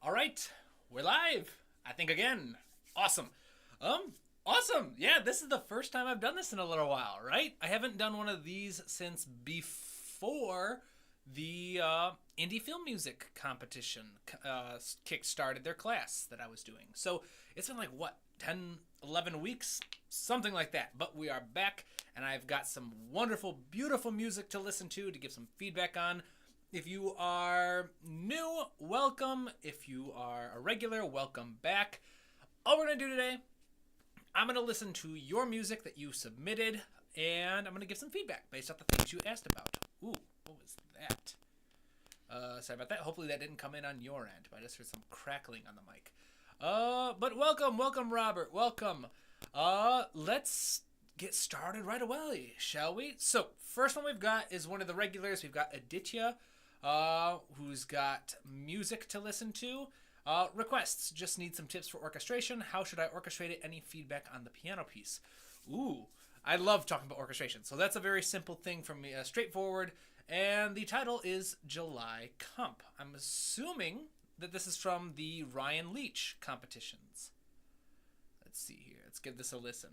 All right, we're live. I think again. Awesome. Awesome. Yeah, this is the first time I've done this in a little while, right? I haven't done one of these since before the indie film music competition kick-started their class that I was doing. So it's been like, what, 10, 11 weeks? Something like that. But we are back, and I've got some wonderful, beautiful music to listen to give some feedback on. If you are new, welcome. If you are a regular, welcome back. All we're going to do today, I'm going to listen to your music that you submitted, and I'm going to give some feedback based off the things you asked about. Ooh, what was that? Sorry about that. Hopefully that didn't come in on your end, but I just heard some crackling on the mic. But welcome, Robert. Welcome. Let's get started right away, shall we? So, first one we've got is one of the regulars. We've got Aditya, who's got music to listen to. Requests, just need some tips for orchestration. How should I orchestrate it? Any feedback on the piano piece? Ooh, I love talking about orchestration. So that's a very simple thing from me, straightforward. And the title is July Comp. I'm assuming that this is from the Ryan Leach competitions. Let's see here. Let's give this a listen.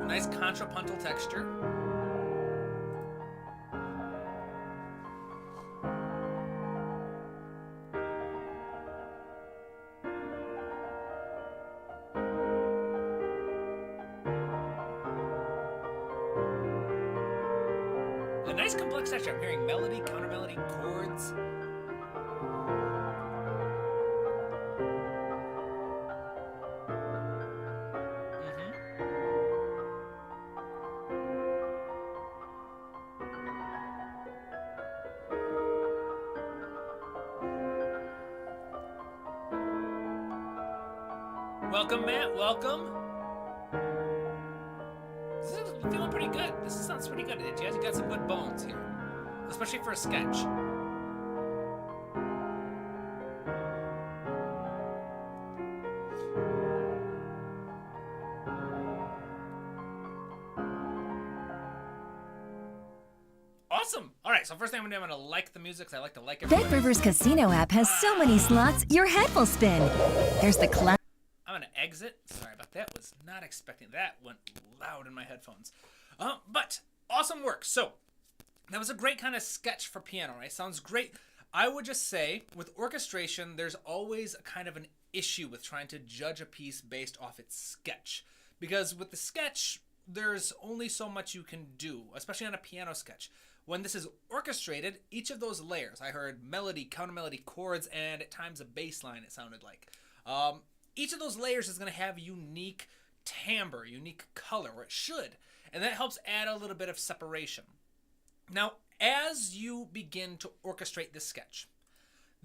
Nice contrapuntal texture. A nice complex texture. I'm hearing melody, counter melody, chords. Welcome, Matt. Welcome. This is feeling pretty good. This sounds pretty good. You guys got some good bones here, especially for a sketch. Awesome. All right, so first thing I'm going to like the music, because I like to like it. BetRivers Casino app has so many slots, your head will spin. There's the I'm going to exit. Sorry about that. Was not expecting that. Went loud in my headphones. But awesome work. So that was a great kind of sketch for piano, right? Sounds great. I would just say with orchestration, there's always a kind of an issue with trying to judge a piece based off its sketch. Because with the sketch, there's only so much you can do, especially on a piano sketch. When this is orchestrated, each of those layers, I heard melody, counter melody, chords, and at times a bass line, it sounded like. Each of those layers is going to have unique timbre, unique color, or it should. And that helps add a little bit of separation. Now, as you begin to orchestrate this sketch,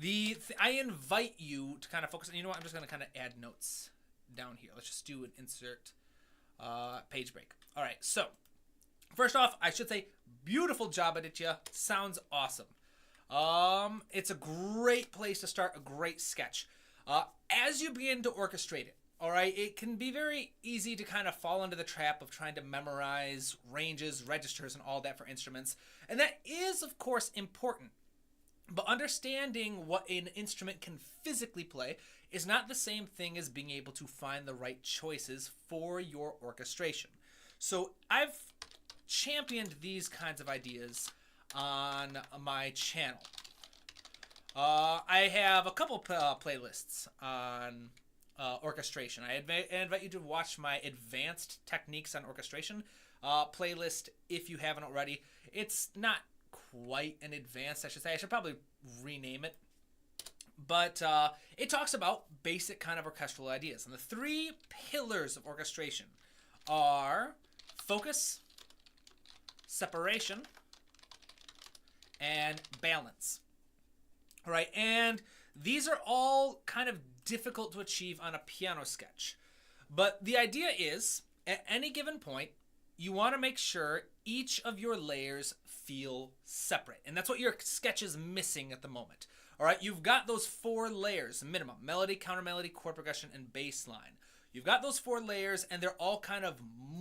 I invite you to kind of focus. You know what? I'm just going to kind of add notes down here. Let's just do an insert page break. All right, so first off, I should say, beautiful job, Aditya. Sounds awesome. It's a great place to start a great sketch. As you begin to orchestrate it, all right, it can be very easy to kind of fall into the trap of trying to memorize ranges, registers, and all that for instruments. And that is, of course, important. But understanding what an instrument can physically play is not the same thing as being able to find the right choices for your orchestration. So I've championed these kinds of ideas on my channel. I have a couple playlists on orchestration. I invite you to watch my advanced techniques on orchestration playlist if you haven't already. It's not quite an advanced, I should say. I should probably rename it. But it talks about basic kind of orchestral ideas. And the three pillars of orchestration are focus, separation, and balance. All right, and these are all kind of difficult to achieve on a piano sketch. But the idea is, at any given point, you want to make sure each of your layers feel separate. And that's what your sketch is missing at the moment. All right, you've got those 4 layers minimum: melody, counter melody, chord progression, and bass line. You've got those 4 layers, and they're all kind of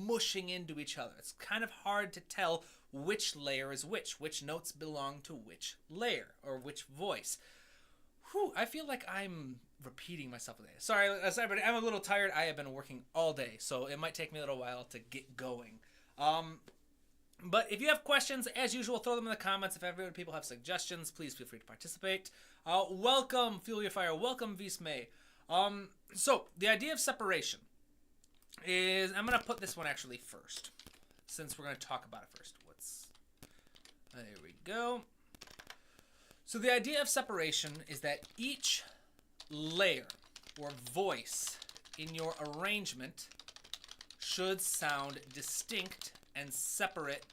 mushing into each other. It's kind of hard to tell which layer is which notes belong to which layer or which voice. Whew, I feel like I'm repeating myself today. Sorry, but I'm a little tired. I have been working all day, so it might take me a little while to get going. But if you have questions, as usual, throw them in the comments. If other people have suggestions, please feel free to participate. Welcome, Fuel Your Fire. Welcome, Vismay. So, the idea of separation is... I'm going to put this one actually first, since we're going to talk about it first. There we go. So, the idea of separation is that each layer or voice in your arrangement should sound distinct and separate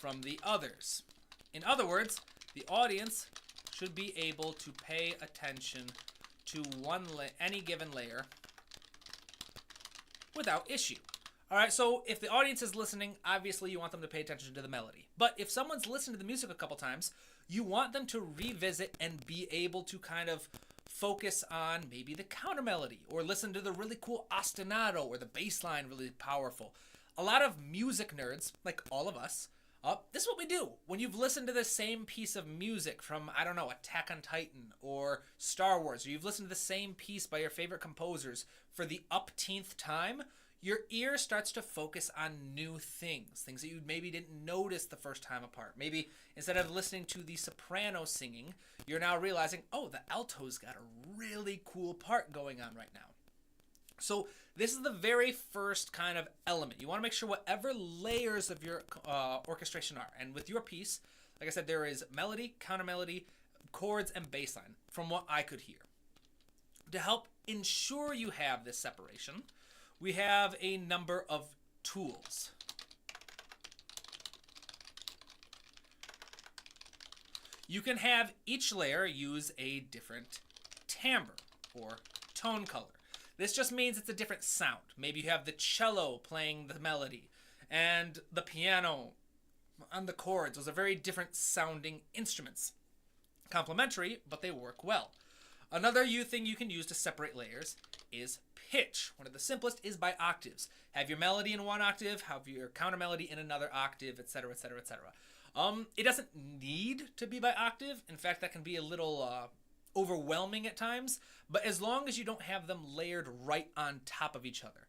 from the others. In other words, the audience should be able to pay attention to any given layer without issue. All right, so if the audience is listening, obviously you want them to pay attention to the melody. But if someone's listened to the music a couple times, you want them to revisit and be able to kind of focus on maybe the counter melody, or listen to the really cool ostinato or the bass line really powerful. A lot of music nerds, like all of us, this is what we do. When you've listened to the same piece of music from, I don't know, Attack on Titan or Star Wars, or you've listened to the same piece by your favorite composers for the upteenth time, your ear starts to focus on new things that you maybe didn't notice the first time apart. Maybe instead of listening to the soprano singing, you're now realizing, oh, the alto's got a really cool part going on right now. So this is the very first kind of element. You want to make sure whatever layers of your orchestration are, and with your piece, like I said, there is melody, counter melody, chords, and bass line, from what I could hear. To help ensure you have this separation, we have a number of tools. You can have each layer use a different timbre or tone color. This just means it's a different sound. Maybe you have the cello playing the melody and the piano on the chords. Those are very different sounding instruments. Complementary, but they work well. Another thing you can use to separate layers is pitch. One of the simplest is by octaves. Have your melody in one octave, have your counter melody in another octave, etc., etc., etc. It doesn't need to be by octave. In fact, that can be a little overwhelming at times, but as long as you don't have them layered right on top of each other.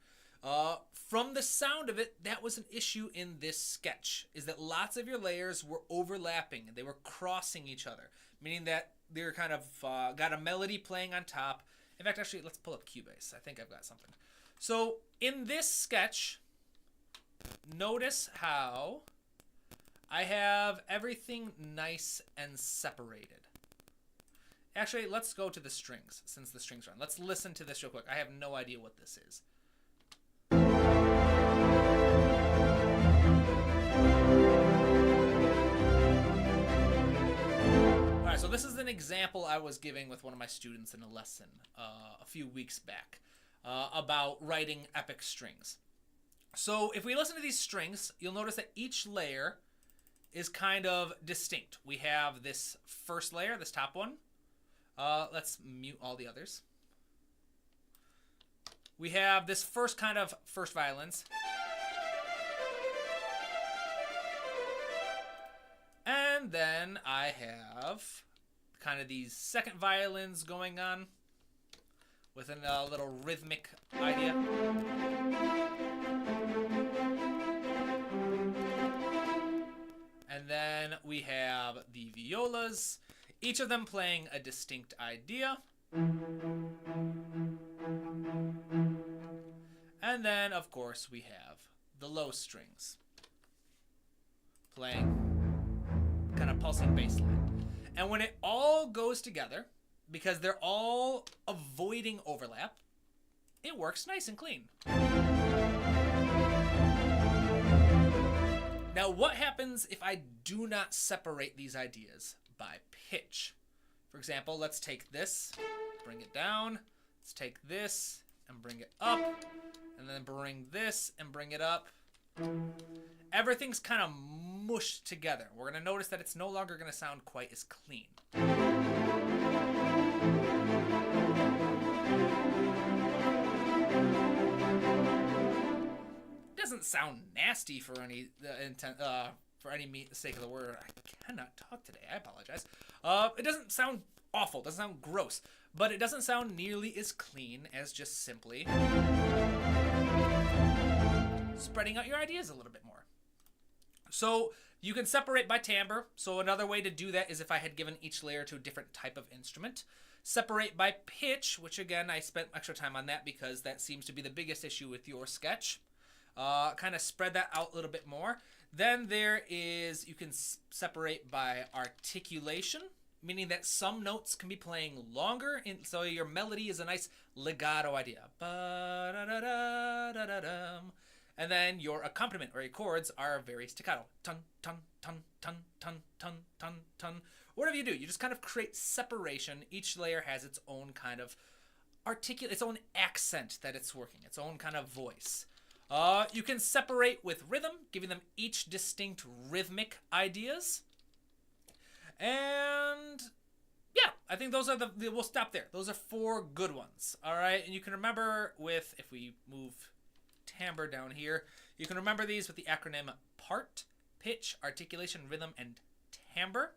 From the sound of it, that was an issue in this sketch, is that lots of your layers were overlapping. They were crossing each other, meaning that they're kind of got a melody playing on top. In fact, actually, let's pull up Cubase. I think I've got something. So in this sketch, notice how I have everything nice and separated. Actually, let's go to the strings, since the strings are on. Let's listen to this real quick. I have no idea what this is. Alright, so this is an example I was giving with one of my students in a lesson a few weeks back about writing epic strings. So if we listen to these strings, you'll notice that each layer is kind of distinct. We have this first layer, this top one. Let's mute all the others. We have this first violins. And then I have kind of these second violins going on with a little rhythmic idea. And then we have the violas, each of them playing a distinct idea. And then, of course, we have the low strings playing kind of pulsing bass line. And when it all goes together, because they're all avoiding overlap, it works nice and clean. Now, what happens if I do not separate these ideas by pitch? For example, let's take this, bring it down. Let's take this and bring it up, and then bring this and bring it up. Everything's kind of mushed together. We're going to notice that it's no longer going to sound quite as clean. doesn't sound nasty for any intent, for any sake of the word. I cannot talk today. I apologize. It doesn't sound awful. It doesn't sound gross, but it doesn't sound nearly as clean as just simply spreading out your ideas a little bit more. So you can separate by timbre. So another way to do that is if I had given each layer to a different type of instrument. Separate by pitch, which again, I spent extra time on that because that seems to be the biggest issue with your sketch. Kind of spread that out a little bit more. Then there is, you can separate by articulation, meaning that some notes can be playing longer, so your melody is a nice legato idea. Ba-da-da-da-da-da-dum. And then your accompaniment or your chords are very staccato. Ton, ton, ton, ton, ton, ton, ton, ton. Whatever you do, you just kind of create separation. Each layer has its own kind of its own accent that it's working, its own kind of voice. You can separate with rhythm, giving them each distinct rhythmic ideas. And yeah, I think those are we'll stop there. Those are 4 good ones. All right, and you can remember with, if we move timbre down here, you can remember these with the acronym part, pitch, articulation, rhythm, and timbre.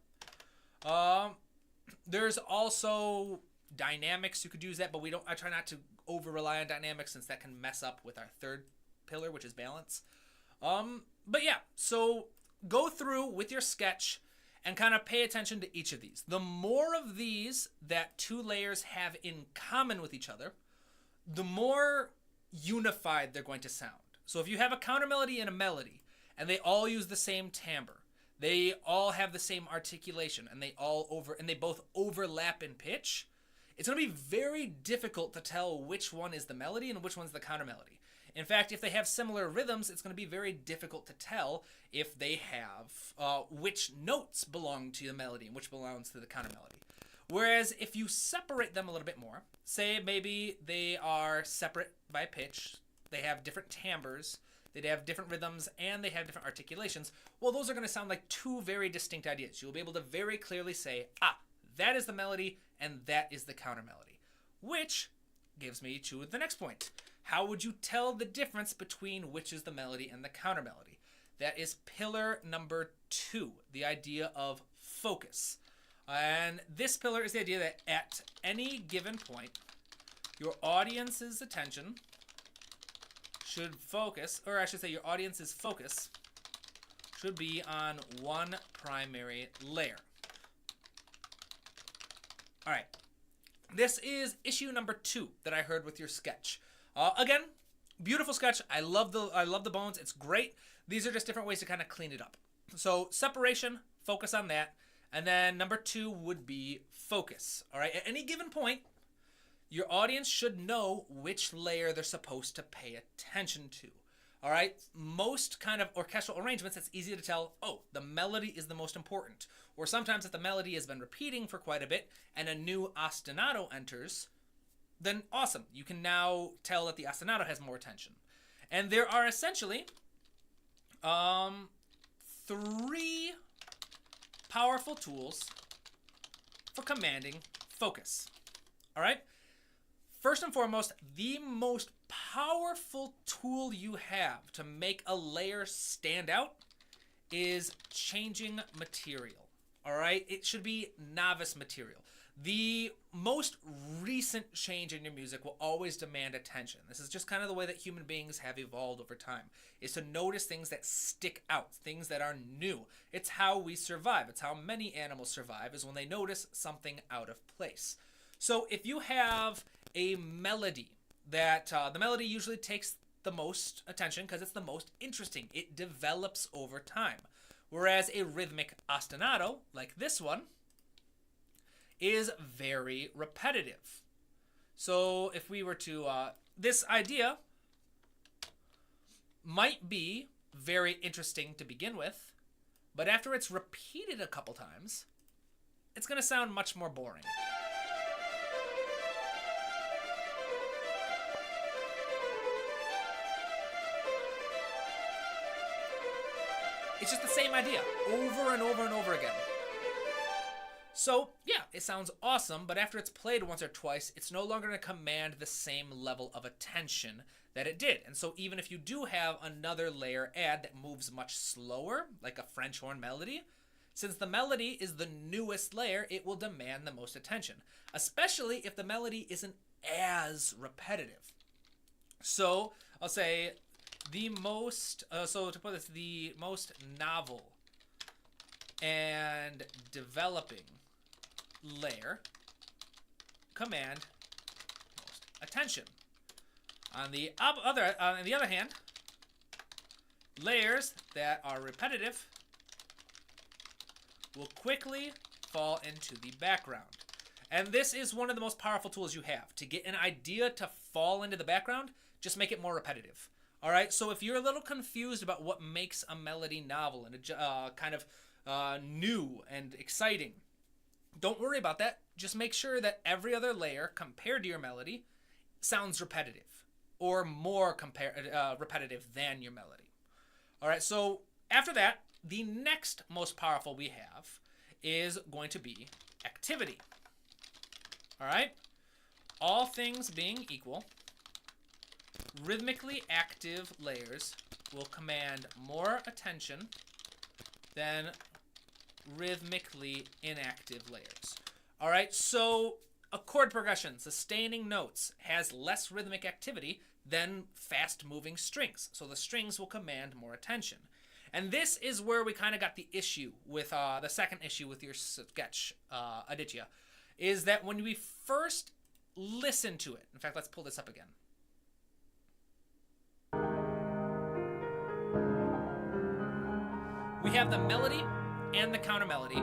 There's also dynamics. You could use that, but I try not to over rely on dynamics since that can mess up with our third pillar, which is balance. But yeah, so go through with your sketch and kind of pay attention to each of these. The more of these that 2 layers have in common with each other, the more unified they're going to sound. So if you have a counter melody and a melody, and they all use the same timbre, they all have the same articulation, and they both overlap in pitch, it's going to be very difficult to tell which one is the melody and which one's the counter melody. In fact, if they have similar rhythms, it's going to be very difficult to tell if they have which notes belong to the melody and which belongs to the counter melody. Whereas if you separate them a little bit more, say maybe they are separate by pitch, they have different timbres, they have different rhythms, and they have different articulations, well, those are going to sound like 2 very distinct ideas. You'll be able to very clearly say, that is the melody and that is the counter melody. Which gives me to the next point. How would you tell the difference between which is the melody and the counter melody? That is pillar number 2, the idea of focus. And this pillar is the idea that at any given point, your audience's attention should focus, or I should say your audience's focus should be on one primary layer. All right. This is issue number 2 that I heard with your sketch. Again, beautiful sketch. I love the bones. It's great. These are just different ways to kind of clean it up. So separation, focus on that. And then number 2 would be focus. All right. At any given point, your audience should know which layer they're supposed to pay attention to. All right. Most kind of orchestral arrangements, it's easy to tell, the melody is the most important. Or sometimes if the melody has been repeating for quite a bit and a new ostinato enters, then awesome. You can now tell that the ostinato has more attention. And there are essentially 3 powerful tools for commanding focus. All right? First and foremost, the most powerful tool you have to make a layer stand out is changing material. All right? It should be novice material. The most recent change in your music will always demand attention. This is just kind of the way that human beings have evolved over time, is to notice things that stick out, things that are new. It's how we survive. It's how many animals survive, is when they notice something out of place. So if you have a melody that the melody usually takes the most attention because it's the most interesting. It develops over time. Whereas a rhythmic ostinato, like this one, is very repetitive. So if we were to, this idea might be very interesting to begin with, but after it's repeated a couple times, it's going to sound much more boring. It's just the same idea over and over and over again. So, yeah, it sounds awesome, but after it's played once or twice, it's no longer going to command the same level of attention that it did. And so even if you do have another layer add that moves much slower, like a French horn melody, since the melody is the newest layer, it will demand the most attention, especially if the melody isn't as repetitive. So I'll say the most, so to put this, the most novel and developing layer command most attention. On the other hand, layers that are repetitive will quickly fall into the background. And this is one of the most powerful tools you have. To get an idea to fall into the background, just make it more repetitive. All right, so if you're a little confused about what makes a melody novel and kind of new and exciting, don't worry about that. Just make sure that every other layer compared to your melody sounds repetitive or more repetitive than your melody. All right, so after that, the next most powerful we have is going to be activity. All right, all things being equal, rhythmically active layers will command more attention than rhythmically inactive layers. All right, so a chord progression, sustaining notes, has less rhythmic activity than fast-moving strings. So the strings will command more attention. And this is where we kind of got the issue with the second issue with your sketch, Aditya, is that when we first listen to it, in fact, let's pull this up again. We have the melody and the counter melody.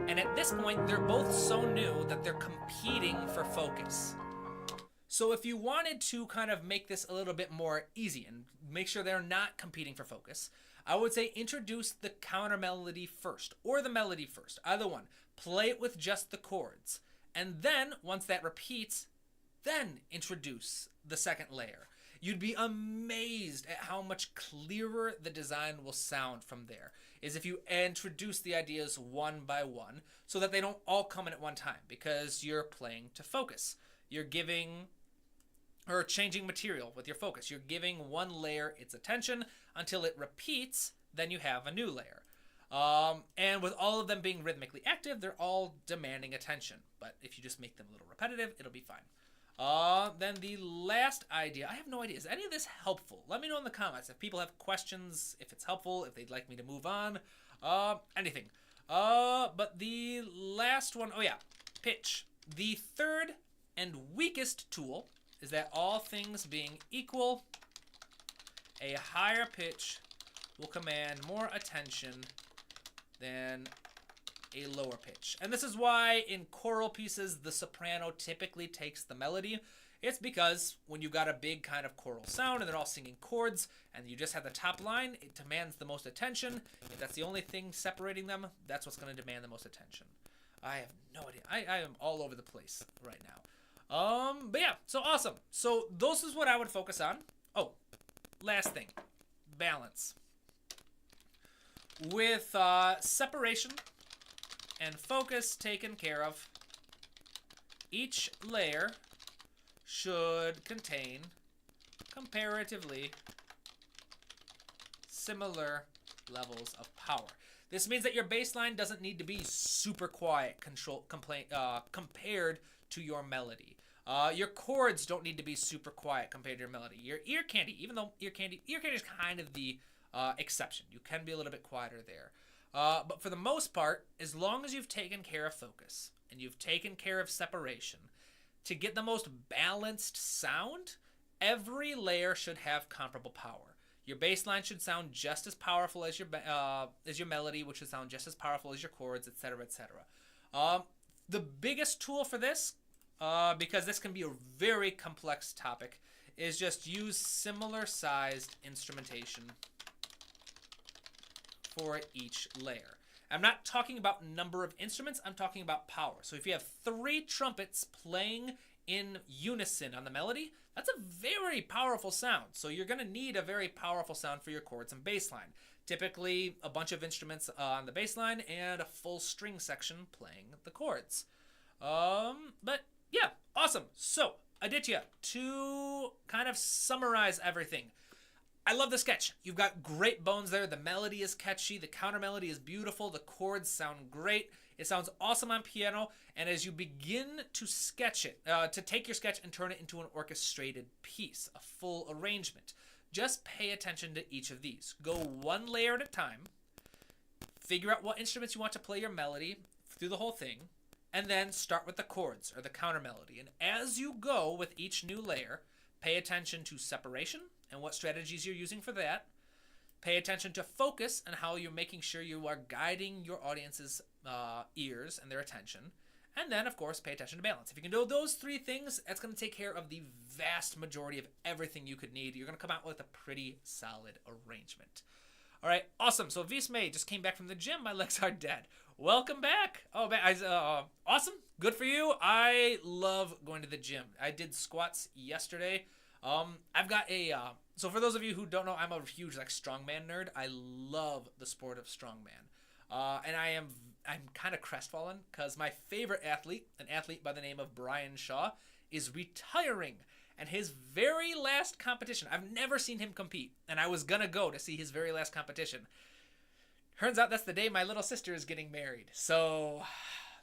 And at this point, they're both so new that they're competing for focus. So if you wanted to kind of make this a little bit more easy and make sure they're not competing for focus, I would say introduce the counter melody first, or the melody first, either one. Play it with just the chords. And then, once that repeats, then introduce the second layer. You'd be amazed at how much clearer the design will sound from there, is if you introduce the ideas one by one so that they don't all come in at one time, because you're playing to focus. You're giving or changing material with your focus. You're giving one layer its attention until it repeats, then you have a new layer. And with all of them being rhythmically active, they're all demanding attention. But if you just make them a little repetitive, it'll be fine. Then the last idea, I have no idea. Is any of this helpful? Let me know in the comments if people have questions, if it's helpful, if they'd like me to move on, anything. But the last one, oh yeah, pitch. The third and weakest tool is that all things being equal, a higher pitch will command more attention than a lower pitch. And this is why in choral pieces, the soprano typically takes the melody. It's because when you've got a big kind of choral sound and they're all singing chords and you just have the top line, it demands the most attention. If that's the only thing separating them, that's what's going to demand the most attention. I have no idea. I am all over the place right now. But yeah, so awesome. So those is what I would focus on. Oh, last thing, balance. With separation and focus taken care of, each layer should contain comparatively similar levels of power. This means that your bass line doesn't need to be super quiet compared to your melody. Your chords don't need to be super quiet compared to your melody. Your ear candy, even though ear candy is kind of the exception. You can be a little bit quieter there. But for the most part, as long as you've taken care of focus and you've taken care of separation, to get the most balanced sound, every layer should have comparable power. Your bass line should sound just as powerful as your melody, which should sound just as powerful as your chords, etc., etc. The biggest tool for this, because this can be a very complex topic, is just use similar sized instrumentation for each layer. I'm not talking about number of instruments, I'm talking about power. So if you have 3 trumpets playing in unison on the melody, that's a very powerful sound. So you're going to need a very powerful sound for your chords and bass line. Typically, a bunch of instruments on the bass line and a full string section playing the chords. But yeah, awesome. So, Aditya, to kind of summarize everything, I love the sketch. You've got great bones there. The melody is catchy. The counter melody is beautiful. The chords sound great. It sounds awesome on piano. And as you begin to sketch it, to take your sketch and turn it into an orchestrated piece, a full arrangement, just pay attention to each of these. Go one layer at a time. Figure out what instruments you want to play your melody through the whole thing. And then start with the chords or the counter melody. And as you go with each new layer, pay attention to separation and what strategies you're using for that. Pay attention to focus and how you're making sure you are guiding your audience's ears and their attention. And then, of course, pay attention to balance. If you can do those three things, that's going to take care of the vast majority of everything you could need. You're going to come out with a pretty solid arrangement. All right, awesome. So Vismay just came back from the gym. My legs are dead. Welcome back. Oh, man, awesome. Good for you. I love going to the gym. I did squats yesterday. I've got a so for those of you who don't know, I'm a huge strongman nerd. I love the sport of strongman. And I'm kind of crestfallen because my favorite athlete, an athlete by the name of Brian Shaw, is retiring. And his very last competition, I've never seen him compete, and I was gonna go to see his very last competition. Turns out that's the day my little sister is getting married. So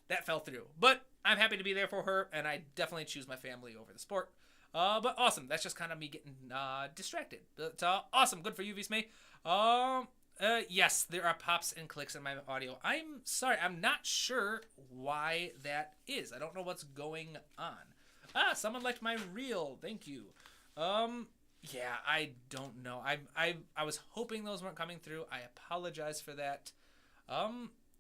that fell through. But I'm happy to be there for her, and I definitely choose my family over the sport. But awesome. That's just kind of me getting distracted. But awesome. Good for you, Vismay. Yes, there are pops and clicks in my audio. I'm sorry. I'm not sure why that is. I don't know what's going on. Someone liked my reel. Thank you. Yeah, I don't know. I was hoping those weren't coming through. I apologize for that.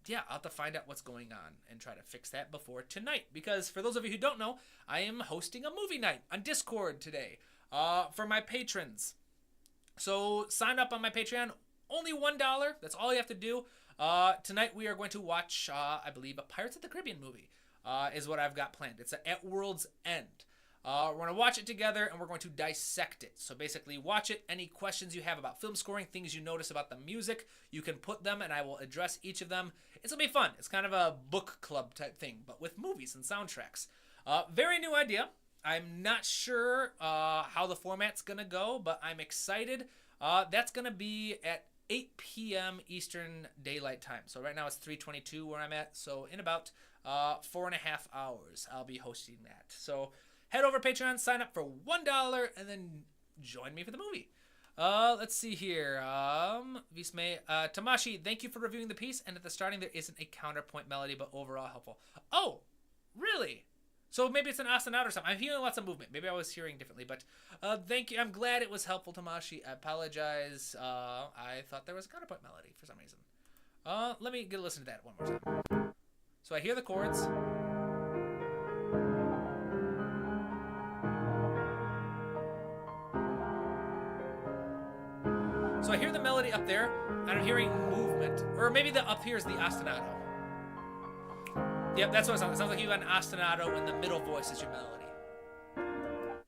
Yeah, I'll have to find out what's going on and try to fix that before tonight. Because for those of you who don't know, I am hosting a movie night on Discord today for my patrons. So sign up on my Patreon. Only $1. That's all you have to do. Tonight we are going to watch, I believe, a Pirates of the Caribbean movie is what I've got planned. It's At World's End. We're going to watch it together, and we're going to dissect it. So basically, watch it. Any questions you have about film scoring, things you notice about the music, you can put them, and I will address each of them. It's going to be fun. It's kind of a book club type thing, but with movies and soundtracks. Very new idea. I'm not sure how the format's going to go, but I'm excited. That's going to be at 8 p.m. Eastern Daylight Time. So right now it's 3:22 where I'm at. So in about 4.5 hours, I'll be hosting that. So head over to Patreon, sign up for $1, and then join me for the movie. Let's see here. Vismay, Tamashi, thank you for reviewing the piece. And at the starting, there isn't a counterpoint melody, but overall helpful. Oh, really? So maybe it's an ostinato or something. I'm hearing lots of movement. Maybe I was hearing differently, but thank you. I'm glad it was helpful, Tamashi. I apologize. I thought there was a counterpoint melody for some reason. Let me get a listen to that one more time. So I hear the chords. So I hear the melody up there, and I'm hearing movement. Or maybe the up here is the ostinato. Yep, that's what it sounds like. It sounds like you got an ostinato and the middle voice is your melody.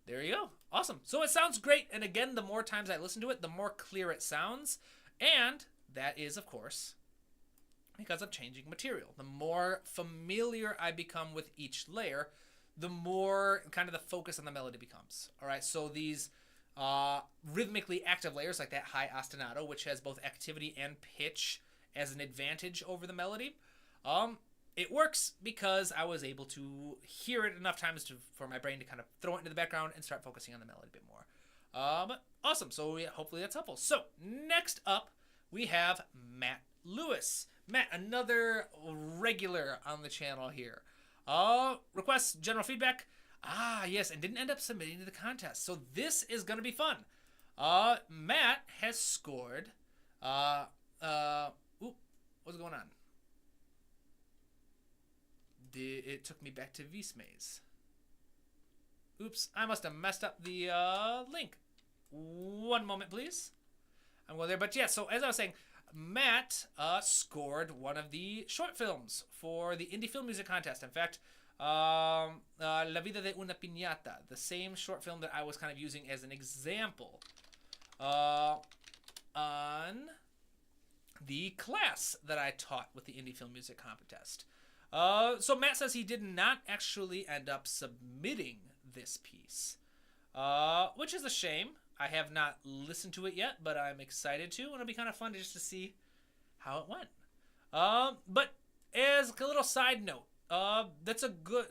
There you go. Awesome. So it sounds great. And again, the more times I listen to it, the more clear it sounds. And that is, of course, because of changing material. The more familiar I become with each layer, the more kind of the focus on the melody becomes. All right, so these rhythmically active layers like that high ostinato, which has both activity and pitch as an advantage over the melody, it works because I was able to hear it enough times for my brain to kind of throw it into the background and start focusing on the melody a bit more. But awesome. So yeah, hopefully that's helpful. So next up, we have Matt Lewis. Matt, another regular on the channel here. Requests, general feedback. Yes, and didn't end up submitting to the contest. So this is going to be fun. Matt has scored. What's going on? It took me back to Vismay's. Oops, I must have messed up the link. One moment, please. I'm going there. But yeah, so as I was saying, Matt scored one of the short films for the Indie Film Music Contest. In fact, La vida de una piñata, the same short film that I was kind of using as an example on the class that I taught with the Indie Film Music Contest. So Matt says he did not actually end up submitting this piece, which is a shame. I have not listened to it yet, but I'm excited to, and it'll be kind of fun just to see how it went. But as a little side note, that's a good.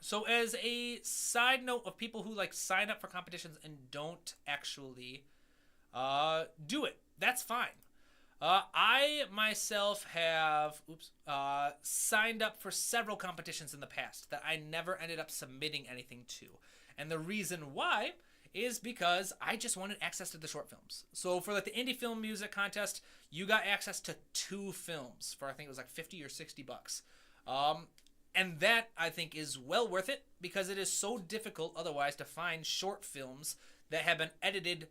So as a side note of people who like sign up for competitions and don't actually do it, that's fine. I myself have signed up for several competitions in the past that I never ended up submitting anything to. And the reason why is because I just wanted access to the short films. So for like the Indie Film Music Contest, you got access to 2 films for I think it was like 50 or 60 bucks. And that I think is well worth it because it is so difficult otherwise to find short films that have been edited.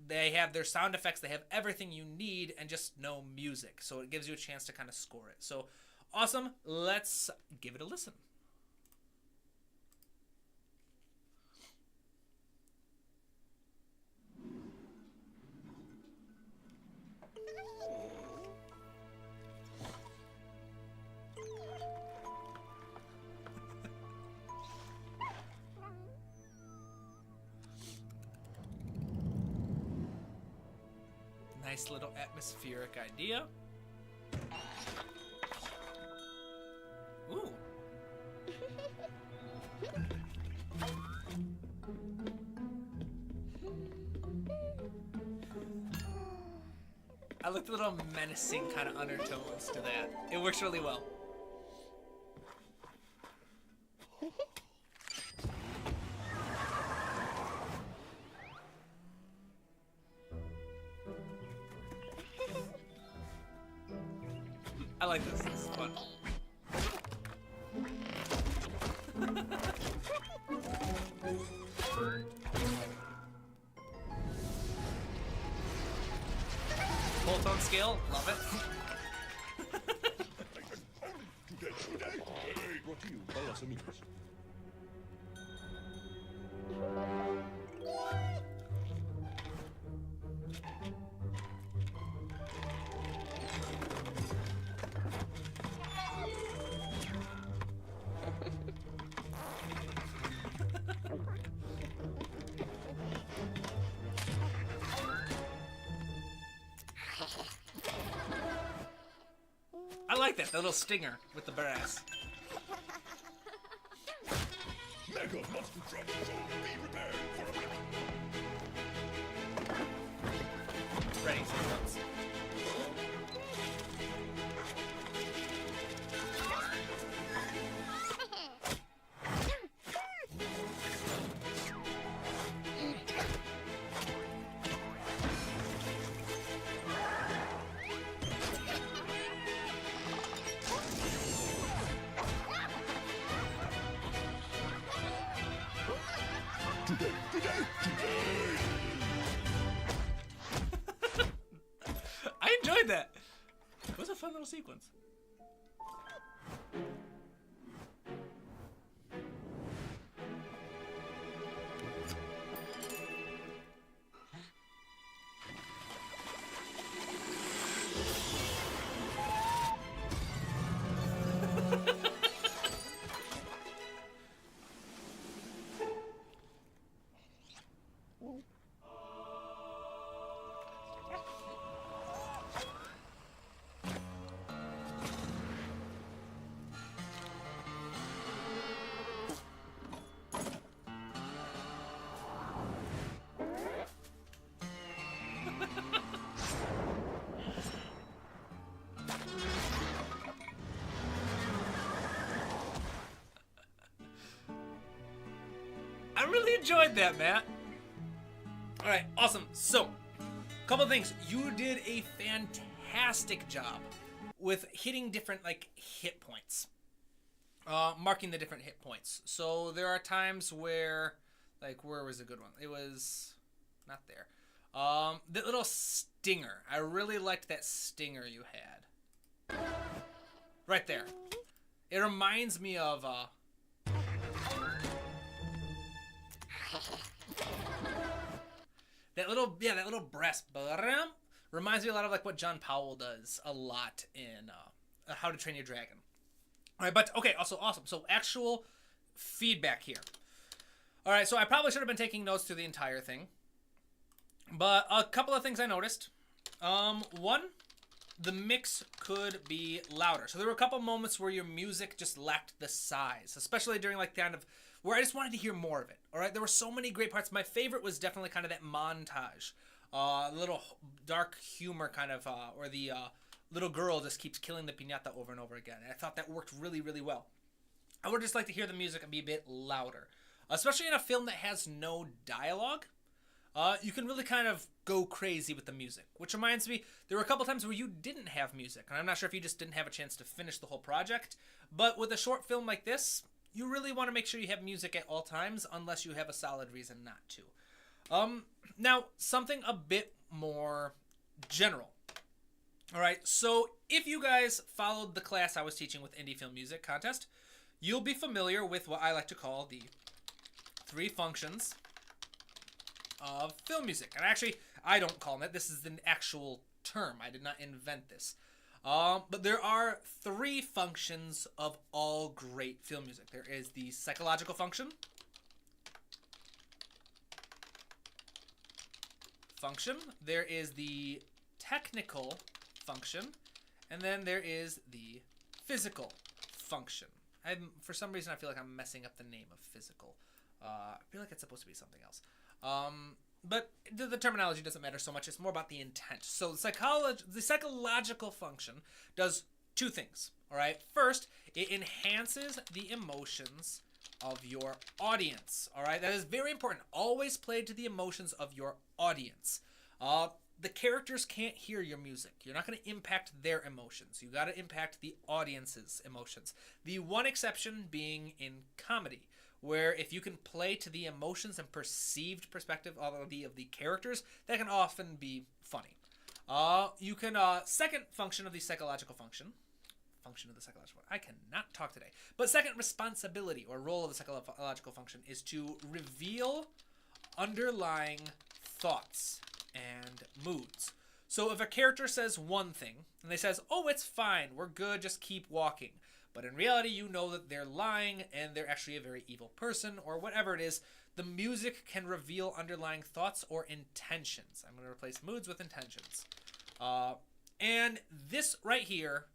They have their sound effects, they have everything you need, and just no music. So it gives you a chance to kind of score it. So awesome. Let's give it a listen. Nice little atmospheric idea. Ooh. I like the little menacing kind of undertones to that. It works really well. I like this. This is fun. Full tone scale, love it. I like that, the little stinger with the brass. Mega monster truck, so be prepared for a ready, so I enjoyed that. It was a fun little sequence. I really enjoyed that, Matt. All right, awesome. So, a couple of things. You did a fantastic job with hitting different like hit points, marking the different hit points. So there are times where, like, where was a good one? It was not there. The little stinger. I really liked that stinger you had. Right there. It reminds me of that little brass reminds me a lot of like what John Powell does a lot in How to Train Your Dragon. All right, but okay, also awesome. So actual feedback here. All right, so I probably should have been taking notes through the entire thing, but a couple of things I noticed. One, the mix could be louder. So there were a couple moments where your music just lacked the size, especially during like kind of where I just wanted to hear more of it. All right, there were so many great parts. My favorite was definitely kind of that montage, little dark humor kind of, where the little girl just keeps killing the piñata over and over again. And I thought that worked really, really well. I would just like to hear the music be a bit louder, especially in a film that has no dialogue. You can really kind of go crazy with the music, which reminds me, there were a couple times where you didn't have music, and I'm not sure if you just didn't have a chance to finish the whole project, but with a short film like this, you really want to make sure you have music at all times, unless you have a solid reason not to. Now, something a bit more general. All right, so if you guys followed the class I was teaching with Indie Film Music Contest, you'll be familiar with what I like to call the 3 functions of film music. And actually, I don't call them that. This is an actual term. I did not invent this. But there are 3 functions of all great film music. There is the psychological function, there is the technical function, and then there is the physical function. For some reason, I feel like I'm messing up the name of physical. I feel like it's supposed to be something else. But the terminology doesn't matter so much. It's more about the intent. So the psychological function does 2 things. All right. First, it enhances the emotions of your audience. All right. That is very important. Always play to the emotions of your audience. The characters can't hear your music. You're not going to impact their emotions. You got to impact the audience's emotions. The one exception being in comedy, where if you can play to the emotions and perceived perspective of the characters, that can often be funny. You can, second function of the psychological function, I cannot talk today, but second responsibility or role of the psychological function is to reveal underlying thoughts and moods. So if a character says one thing, and they says, oh, it's fine, we're good, just keep walking, but in reality, you know that they're lying and they're actually a very evil person or whatever it is, the music can reveal underlying thoughts or intentions. I'm going to replace moods with intentions. And this right here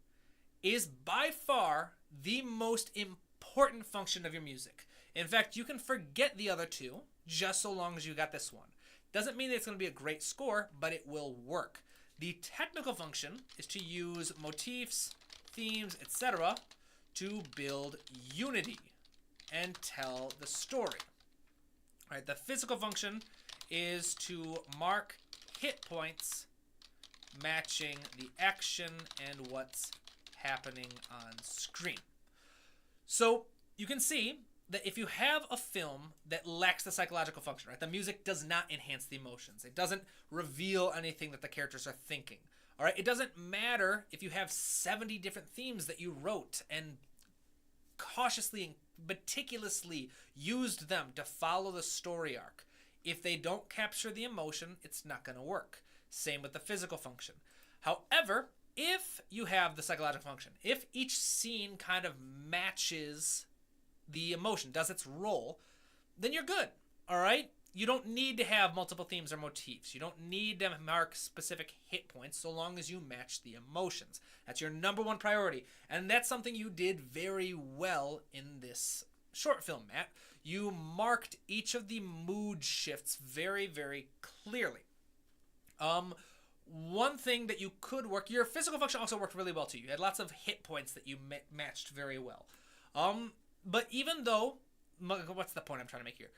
is by far the most important function of your music. In fact, you can forget the other 2 just so long as you got this one. Doesn't mean that it's going to be a great score, but it will work. The technical function is to use motifs, themes, etc., to build unity and tell the story. All right, the physical function is to mark hit points matching the action and what's happening on screen. So you can see that if you have a film that lacks the psychological function, right, the music does not enhance the emotions. It doesn't reveal anything that the characters are thinking. All right, it doesn't matter if you have 70 different themes that you wrote and cautiously and meticulously used them to follow the story arc. If they don't capture the emotion, it's not going to work. Same with the physical function. However, if you have the psychological function, if each scene kind of matches the emotion, does its role, then you're good. All right? You don't need to have multiple themes or motifs. You don't need to mark specific hit points so long as you match the emotions. That's your number 1 priority. And that's something you did very well in this short film, Matt. You marked each of the mood shifts very, very clearly. One thing that you could work, your physical function also worked really well too. You had lots of hit points that you matched very well. But even though, what's the point I'm trying to make here?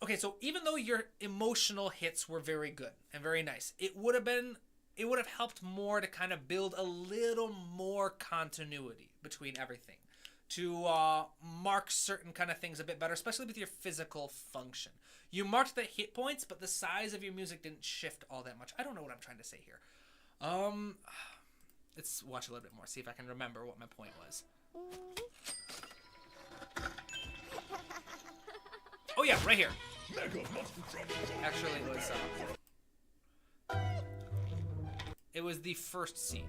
Okay, so even though your emotional hits were very good and very nice, it would have helped more to kind of build a little more continuity between everything, to mark certain kind of things a bit better, especially with your physical function. You marked the hit points, but the size of your music didn't shift all that much. I don't know what I'm trying to say here. Let's watch a little bit more, see if I can remember what my point was. Oh yeah, right here. Actually, it was the first scene.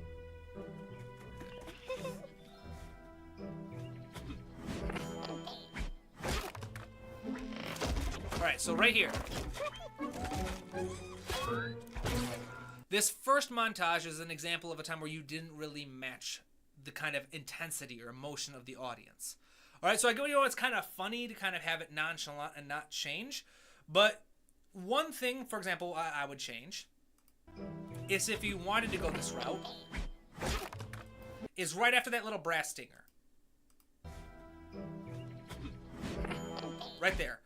Alright, so right here. This first montage is an example of a time where you didn't really match the kind of intensity or emotion of the audience. Alright, so I go, it's kind of funny to kind of have it nonchalant and not change. But one thing, for example, I would change is if you wanted to go this route, is right after that little brass stinger. Right there.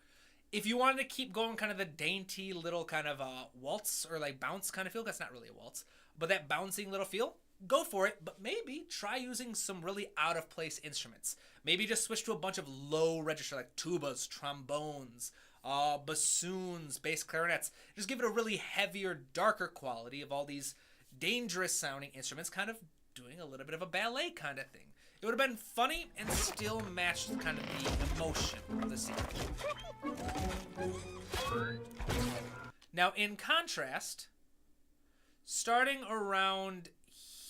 If you wanted to keep going kind of the dainty little kind of waltz or like bounce kind of feel, that's not really a waltz, but that bouncing little feel, go for it, but maybe try using some really out of place instruments. Maybe just switch to a bunch of low register like tubas, trombones, bassoons, bass clarinets. Just give it a really heavier, darker quality of all these dangerous sounding instruments, kind of doing a little bit of a ballet kind of thing. It would have been funny and still matched kind of the emotion of the scene. Now, in contrast, starting around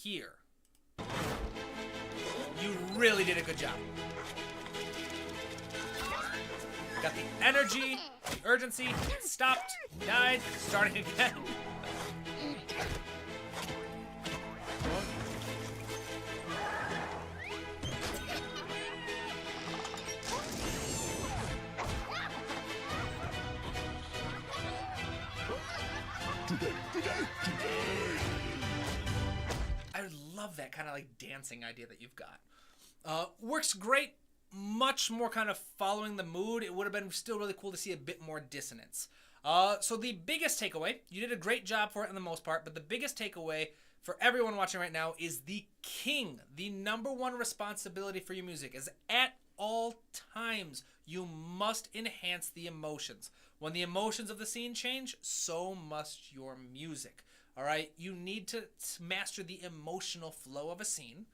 here, you really did a good job. Got the energy, the urgency, stopped, died, starting again. I love that kind of like dancing idea that you've got. Works great, much more kind of following the mood. It would have been still really cool to see a bit more dissonance. So the biggest takeaway, you did a great job for it in the most part, but the biggest takeaway for everyone watching right now is the king, the number one responsibility for your music is at all times, you must enhance the emotions. When the emotions of the scene change, so must your music. All right, you need to master the emotional flow of a scene.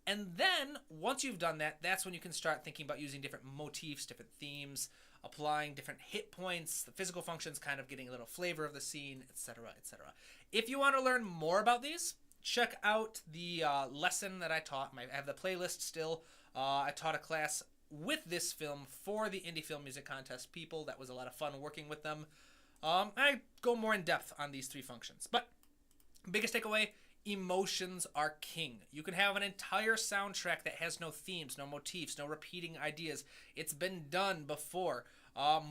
And then once you've done that, that's when you can start thinking about using different motifs, different themes, applying different hit points, the physical functions, kind of getting a little flavor of the scene, etc., etc. If you want to learn more about these, check out the lesson that I taught. I have the playlist still. I taught a class with this film for the Indie Film Music Contest people. That was a lot of fun working with them. I go more in depth on these three functions. But biggest takeaway, emotions are king. You can have an entire soundtrack that has no themes, no motifs, no repeating ideas. It's been done before.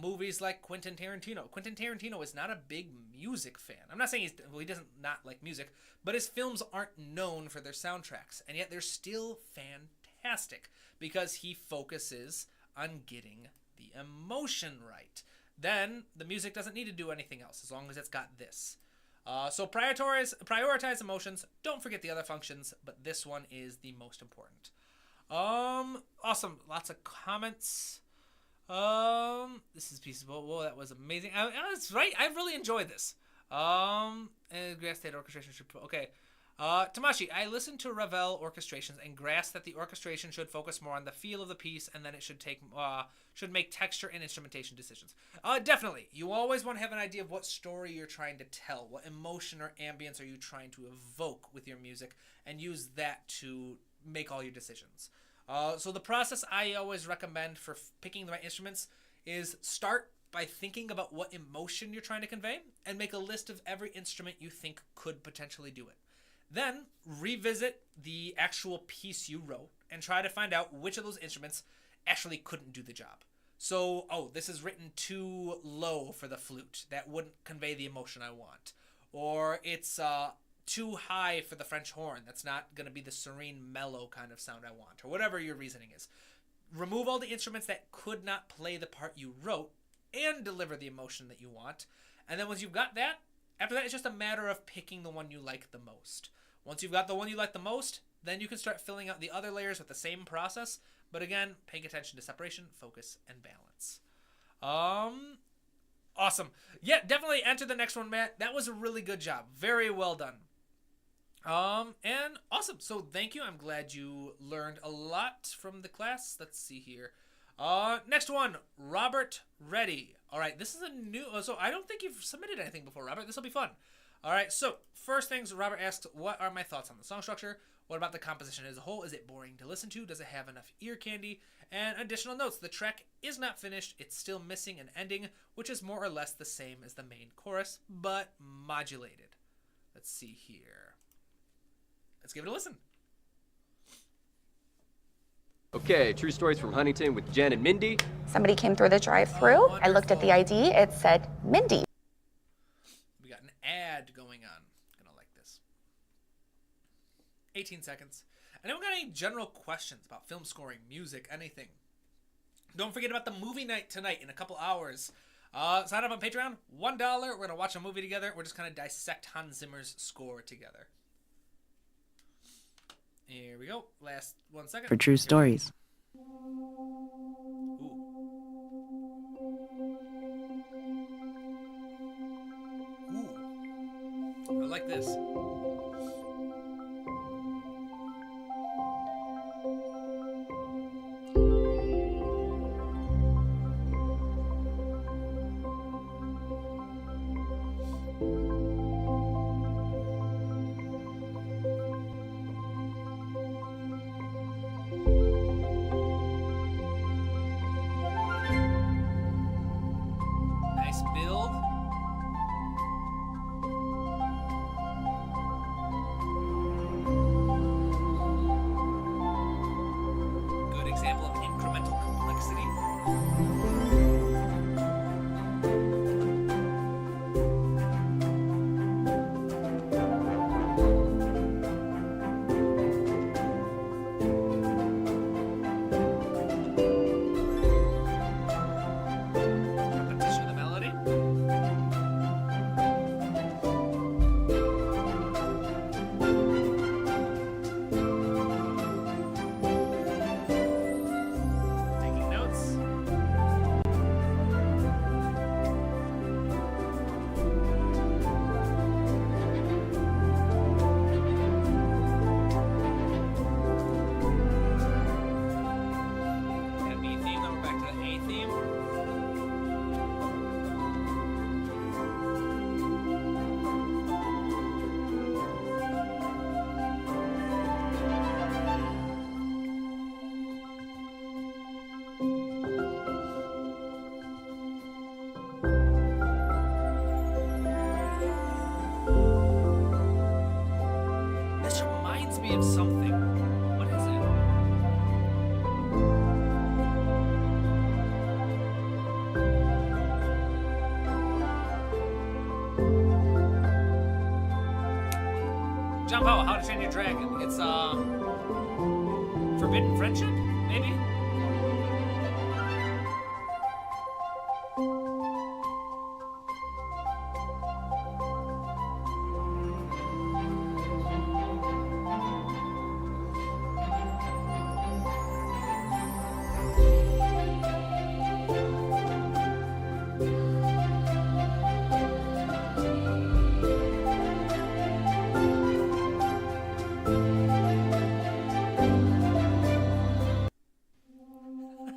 Movies like Quentin Tarantino. Quentin Tarantino is not a big music fan. I'm not saying he doesn't not like music, but his films aren't known for their soundtracks, and yet they're still fantastic because he focuses on getting the emotion right. Then the music doesn't need to do anything else as long as it's got this. So prioritize emotions. Don't forget the other functions, but this one is the most important. Awesome. Lots of comments. This is peaceable. Whoa, that was amazing. That's right. I really enjoyed this. Grass state orchestration should. Okay. Tamashi, I listened to Ravel orchestrations and grasped that the orchestration should focus more on the feel of the piece, and then it should make texture and instrumentation decisions. Definitely. You always want to have an idea of what story you're trying to tell, what emotion or ambience are you trying to evoke with your music, and use that to make all your decisions. So the process I always recommend for picking the right instruments is start by thinking about what emotion you're trying to convey, and make a list of every instrument you think could potentially do it. Then revisit the actual piece you wrote and try to find out which of those instruments actually couldn't do the job. So, this is written too low for the flute. That wouldn't convey the emotion I want. Or it's too high for the French horn. That's not going to be the serene, mellow kind of sound I want. Or whatever your reasoning is. Remove all the instruments that could not play the part you wrote and deliver the emotion that you want. And then once you've got that, after that, it's just a matter of picking the one you like the most. Once you've got the one you like the most, then you can start filling out the other layers with the same process. But again, paying attention to separation, focus, and balance. Awesome. Yeah, definitely enter the next one, Matt. That was a really good job. Very well done. And awesome. So thank you. I'm glad you learned a lot from the class. Let's see here. Next one, Robert Reddy. All right, this is a new. So I don't think you've submitted anything before, Robert. This will be fun. All right. So first things, Robert asked, "What are my thoughts on the song structure? What about the composition as a whole? Is it boring to listen to? Does it have enough ear candy?" And additional notes: the track is not finished. It's still missing an ending, which is more or less the same as the main chorus, but modulated. Let's see here. Let's give it a listen. Okay, true stories from Huntington with Jen and Mindy. Somebody came through the drive-thru. Oh, I looked at the ID. It said Mindy. We got an ad going on. Gonna like this. 18 seconds. Anyone got any general questions about film scoring, music, anything? Don't forget about the movie night tonight in a couple hours. Sign up on Patreon. $1. We're gonna watch a movie together. We're just gonna dissect Hans Zimmer's score together. Here we go. Last 1 second. For true stories. Ooh. Ooh. I like this. Nice build. Good example of incremental complexity. Repetition of the melody. Taking notes. Got a B theme, then we're back to the A theme. This reminds me of something. What is it? John Powell, How to Train Your Dragon. It's Forbidden Friendship, maybe?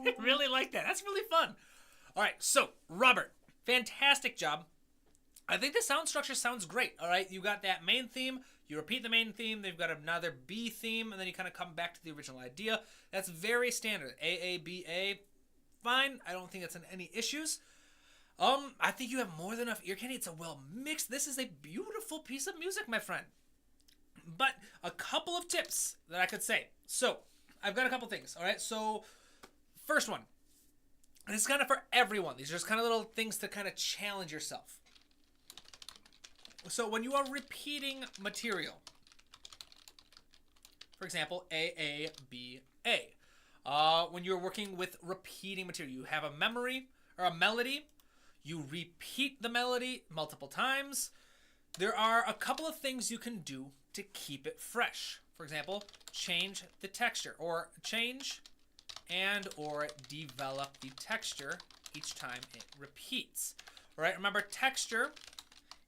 I really like that. That's really fun. All right, so Robert, fantastic job. I think the sound structure sounds great. All right, you got that main theme. You repeat the main theme. They've got another B theme, and then you kind of come back to the original idea. That's very standard. A B A. Fine. I don't think it's any issues. I think you have more than enough ear candy. It's a well mixed. This is a beautiful piece of music, my friend. But a couple of tips that I could say. So I've got a couple things. All right. So first one. This is kind of for everyone. These are just kind of little things to kind of challenge yourself. So when you are repeating material, for example, A, B, A. When you're working with repeating material, you have a memory or a melody. You repeat the melody multiple times. There are a couple of things you can do to keep it fresh. For example, change the texture, or change and or develop the texture each time it repeats. All right, remember texture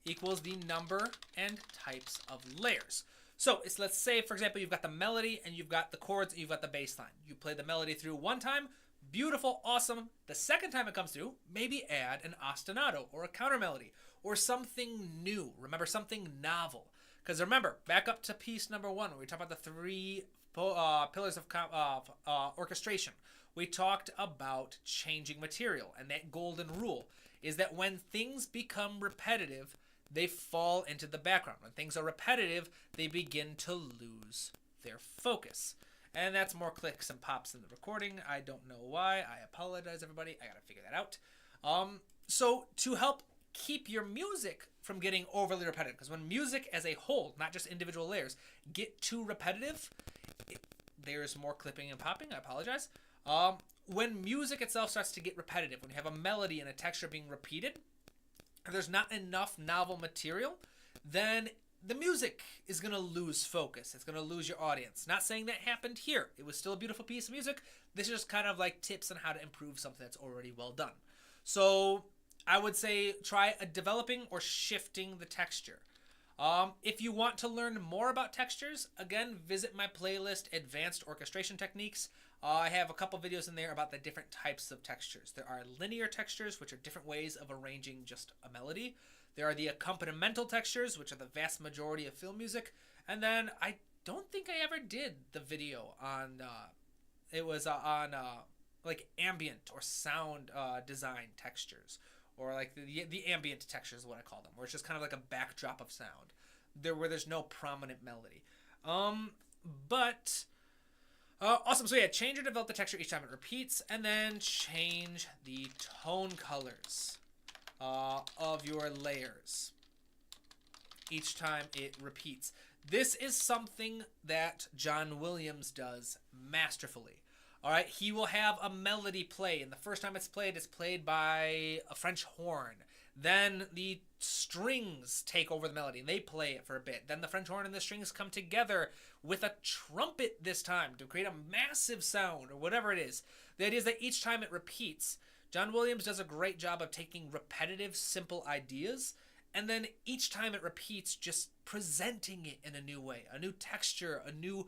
equals the number and types of layers. So it's, let's say, for example, you've got the melody and you've got the chords and you've got the bass line. You play the melody through one time, beautiful, awesome. The second time it comes through, maybe add an ostinato or a counter melody or something new. Remember, something novel. Because remember, back up to piece number 1, where we talk about the 3 pillars of orchestration. We talked about changing material, and that golden rule is that when things become repetitive, they fall into the background. When things are repetitive, they begin to lose their focus. And that's more clicks and pops in the recording. I don't know why. I apologize, everybody. I gotta figure that out. So to help keep your music from getting overly repetitive, because when music as a whole, not just individual layers, get too repetitive, there's more clipping and popping. I apologize. When music itself starts to get repetitive, when you have a melody and a texture being repeated, if there's not enough novel material, then the music is going to lose focus. It's going to lose your audience. Not saying that happened here. It was still a beautiful piece of music. This is just kind of like tips on how to improve something that's already well done. So I would say try developing or shifting the texture. If you want to learn more about textures, again, visit my playlist, Advanced Orchestration Techniques. I have a couple videos in there about the different types of textures. There are linear textures, which are different ways of arranging just a melody. There are the accompanimental textures, which are the vast majority of film music. And then I don't think I ever did the video on, like ambient or sound design textures. Or like the ambient textures is what I call them, where it's just kind of like a backdrop of sound, where there's no prominent melody. Awesome. So yeah, change or develop the texture each time it repeats, and then change the tone colors of your layers each time it repeats. This is something that John Williams does masterfully. All right, he will have a melody play, and the first time it's played by a French horn. Then the strings take over the melody, and they play it for a bit. Then the French horn and the strings come together with a trumpet this time to create a massive sound, or whatever it is. The idea is that each time it repeats, John Williams does a great job of taking repetitive, simple ideas, and then each time it repeats, just presenting it in a new way, a new texture, a new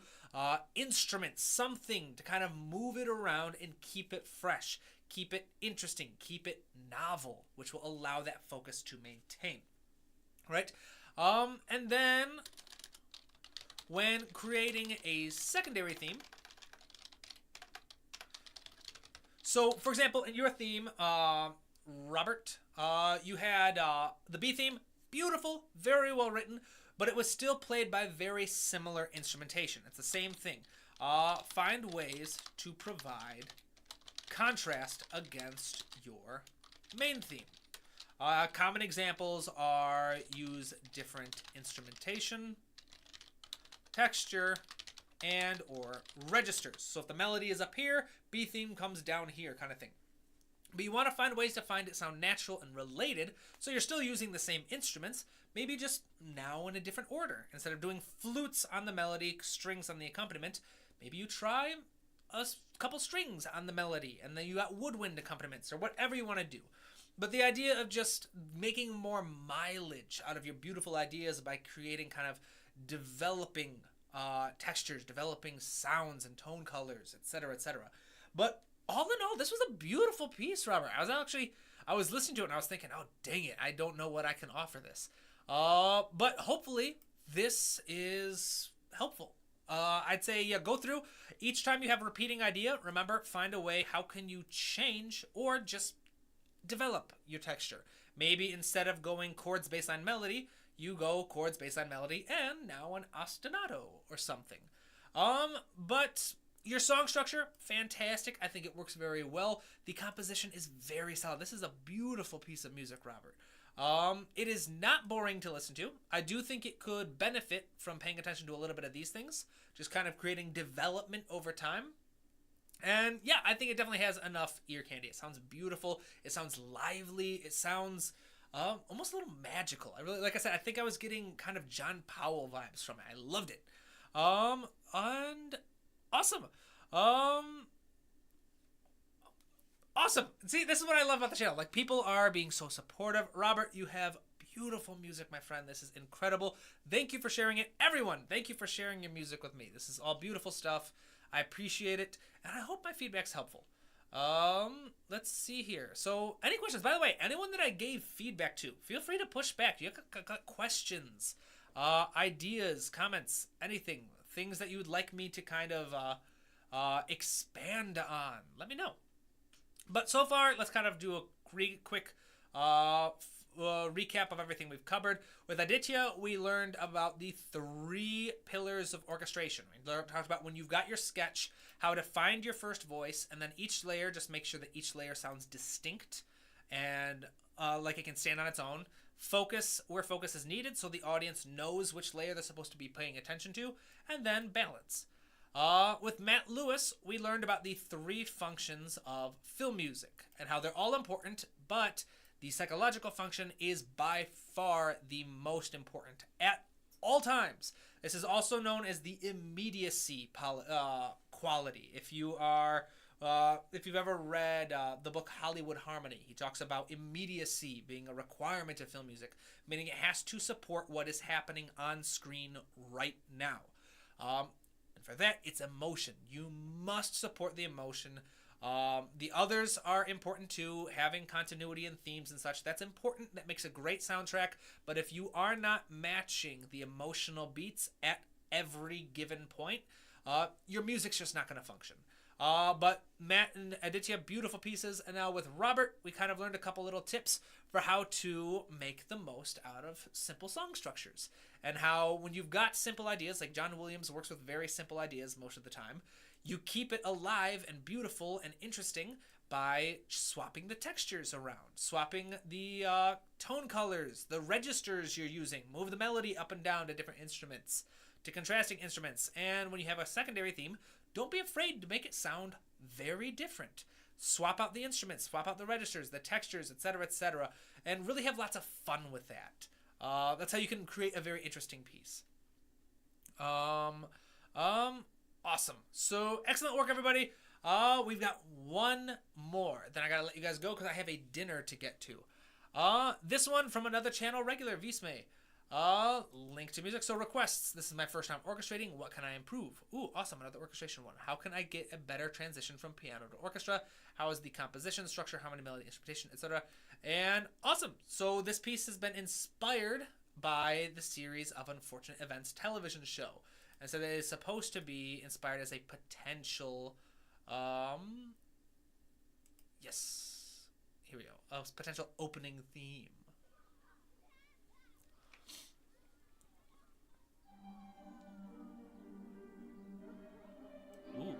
instrument, something to kind of move it around and keep it fresh, keep it interesting, keep it novel, which will allow that focus to maintain, right? And then when creating a secondary theme, so for example, in your theme, Robert, you had the B theme, beautiful, very well written, but it was still played by very similar instrumentation. It's the same thing. Find ways to provide contrast against your main theme. Common examples are use different instrumentation, texture, and or registers. So if the melody is up here, B theme comes down here, kind of thing. But you want to find ways to find it sound natural and related, so you're still using the same instruments, maybe just now in a different order. Instead of doing flutes on the melody, strings on the accompaniment, maybe you try a couple strings on the melody, and then you got woodwind accompaniments, or whatever you want to do. But the idea of just making more mileage out of your beautiful ideas by creating kind of developing textures, developing sounds and tone colors, etc., etc. But all in all, this was a beautiful piece, Robert. I was listening to it and I was thinking, oh, dang it, I don't know what I can offer this. But hopefully this is helpful. I'd say, yeah, go through. Each time you have a repeating idea, remember, find a way, how can you change or just develop your texture? Maybe instead of going chords based on melody, you go chords based on melody and now an ostinato or something. But your song structure, fantastic. I think it works very well. The composition is very solid. This is a beautiful piece of music, Robert. It is not boring to listen to. I do think it could benefit from paying attention to a little bit of these things, just kind of creating development over time. And yeah, I think it definitely has enough ear candy. It sounds beautiful. It sounds lively. It sounds almost a little magical. Like I said, I think I was getting kind of John Powell vibes from it. I loved it. And awesome. Awesome. See, this is what I love about the channel. Like, people are being so supportive. Robert, you have beautiful music, my friend. This is incredible. Thank you for sharing it. Everyone, thank you for sharing your music with me. This is all beautiful stuff. I appreciate it, and I hope my feedback's helpful. Let's see here. So, any questions? By the way, anyone that I gave feedback to, feel free to push back. You got questions, ideas, comments, anything, things that you would like me to kind of expand on. Let me know. But so far, let's kind of do a quick recap of everything we've covered. With Aditya, we learned about the 3 pillars of orchestration. We talked about when you've got your sketch, how to find your first voice, and then each layer, just make sure that each layer sounds distinct and like it can stand on its own. Focus where focus is needed so the audience knows which layer they're supposed to be paying attention to, and then balance. With Matt Lewis, we learned about the 3 functions of film music and how they're all important, but the psychological function is by far the most important at all times. This is also known as the immediacy quality. If you've ever read the book Hollywood Harmony, he talks about immediacy being a requirement of film music, meaning it has to support what is happening on screen right now. And for that, it's emotion. You must support the emotion. The others are important too, having continuity and themes and such. That's important. That makes a great soundtrack. But if you are not matching the emotional beats at every given point, your music's just not going to function. But Matt and Aditya, beautiful pieces. And now with Robert, we kind of learned a couple little tips for how to make the most out of simple song structures. And how when you've got simple ideas, like John Williams works with very simple ideas most of the time, you keep it alive and beautiful and interesting by swapping the textures around, swapping the tone colors, the registers you're using, move the melody up and down to different instruments, to contrasting instruments. And when you have a secondary theme, don't be afraid to make it sound very different. Swap out the instruments, swap out the registers, the textures, etc., and really have lots of fun with that. That's how you can create a very interesting piece. Awesome. So excellent work, everybody. We've got one more. Then I gotta let you guys go because I have a dinner to get to. This one from another channel, regular Visme. Link to music. So requests. This is my first time orchestrating. What can I improve? Ooh, awesome. Another orchestration one. How can I get a better transition from piano to orchestra? How is the composition structure? How many melody instrumentation, etc. And awesome. So this piece has been inspired by the series of Unfortunate Events television show. And so that is supposed to be inspired as a potential, yes, here we go, a potential opening theme. Ooh.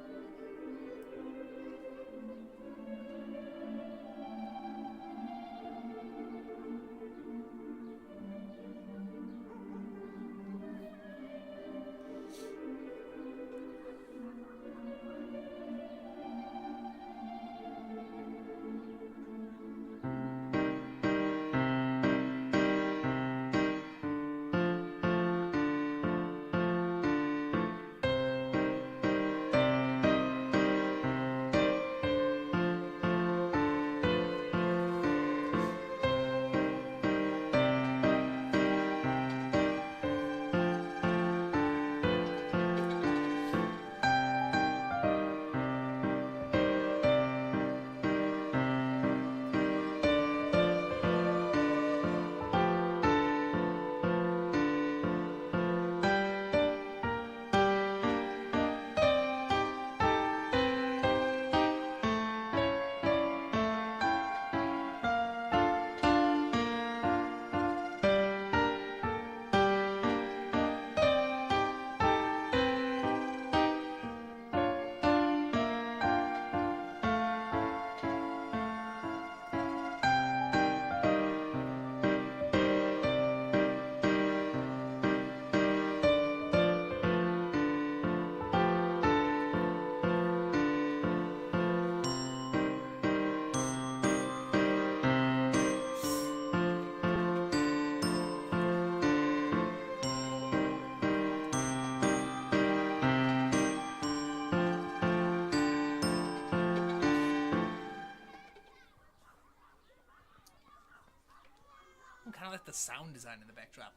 the sound design in the backdrop.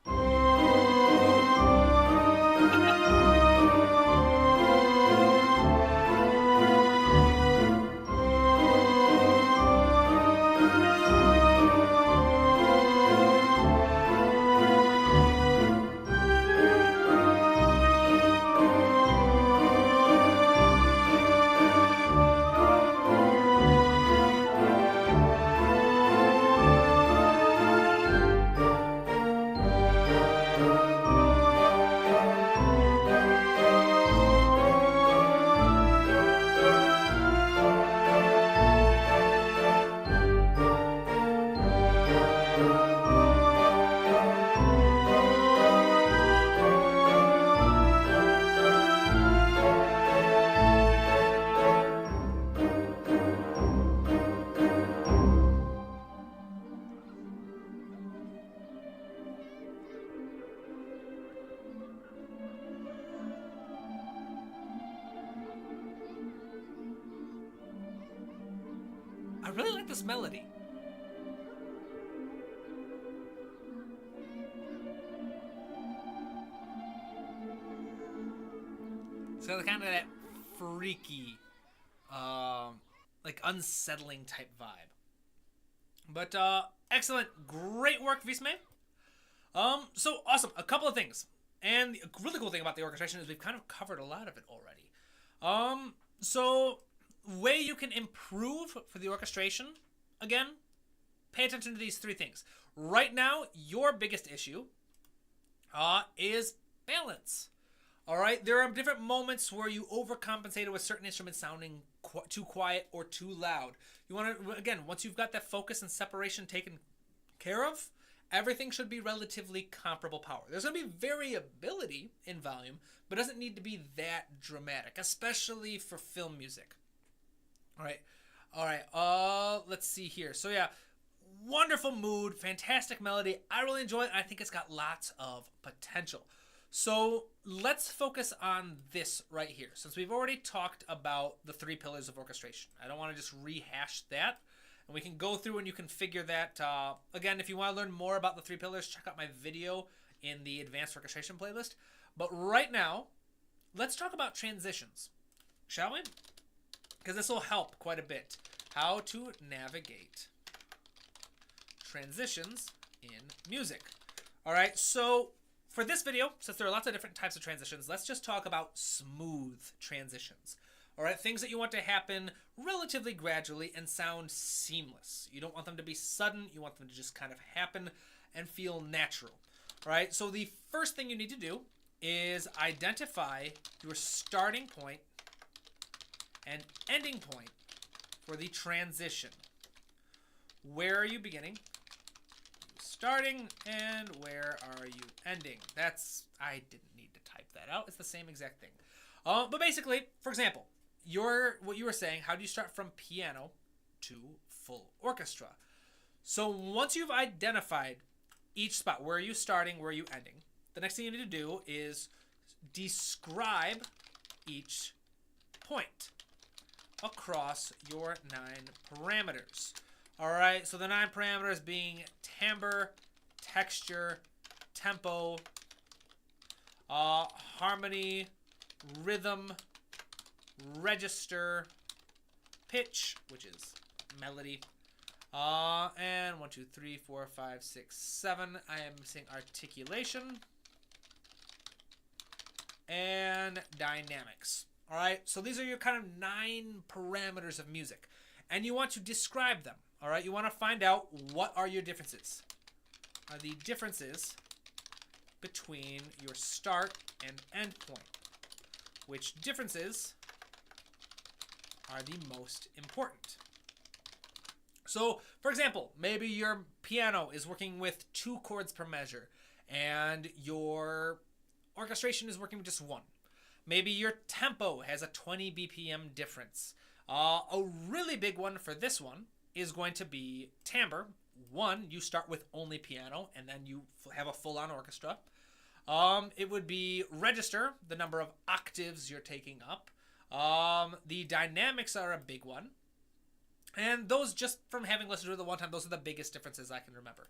I really like this melody. It's got kind of that freaky, like unsettling type vibe. But excellent, great work, Visme. So awesome. A couple of things, and the really cool thing about the orchestration is we've kind of covered a lot of it already. So way you can improve for the orchestration, again, pay attention to these three things. Right now, your biggest issue is balance. All right, there are different moments where you overcompensated with certain instruments sounding too quiet or too loud. You want to, again, once you've got that focus and separation taken care of, everything should be relatively comparable power. There's going to be variability in volume, but it doesn't need to be that dramatic, especially for film music. All right, let's see here. So yeah, wonderful mood, fantastic melody. I really enjoy it. I think it's got lots of potential. So let's focus on this right here. Since we've already talked about the three pillars of orchestration, I don't want to just rehash that. And we can go through and you can figure that. Again, if you want to learn more about the three pillars, check out my video in the advanced orchestration playlist. But right now, let's talk about transitions, shall we? Because this will help quite a bit. How to navigate transitions in music. All right, so for this video, since there are lots of different types of transitions, let's just talk about smooth transitions. All right, things that you want to happen relatively gradually and sound seamless. You don't want them to be sudden. You want them to just kind of happen and feel natural. All right, so the first thing you need to do is identify your starting point and ending point for the transition. Where are you beginning? Starting, and where are you ending? I didn't need to type that out. It's the same exact thing. But basically, for example, what you were saying, how do you start from piano to full orchestra? So once you've identified each spot, where are you starting, where are you ending, the next thing you need to do is describe each point across your 9 parameters. All right, so the 9 parameters being timbre, texture, tempo, harmony, rhythm, register, pitch, which is melody, and 1, 2, 3, 4, 5, 6, 7. I am missing articulation and dynamics. All right, so these are your kind of 9 parameters of music, and you want to describe them. All right, you want to find out what are your differences. Are the differences between your start and end point? Which differences are the most important? So, for example, maybe your piano is working with 2 chords per measure, and your orchestration is working with just 1. Maybe your tempo has a 20 BPM difference. A really big one for this one is going to be timbre. 1, you start with only piano, and then you have a full-on orchestra. It would be register, the number of octaves you're taking up. The dynamics are a big one. And those, just from having listened to it the one time, those are the biggest differences I can remember.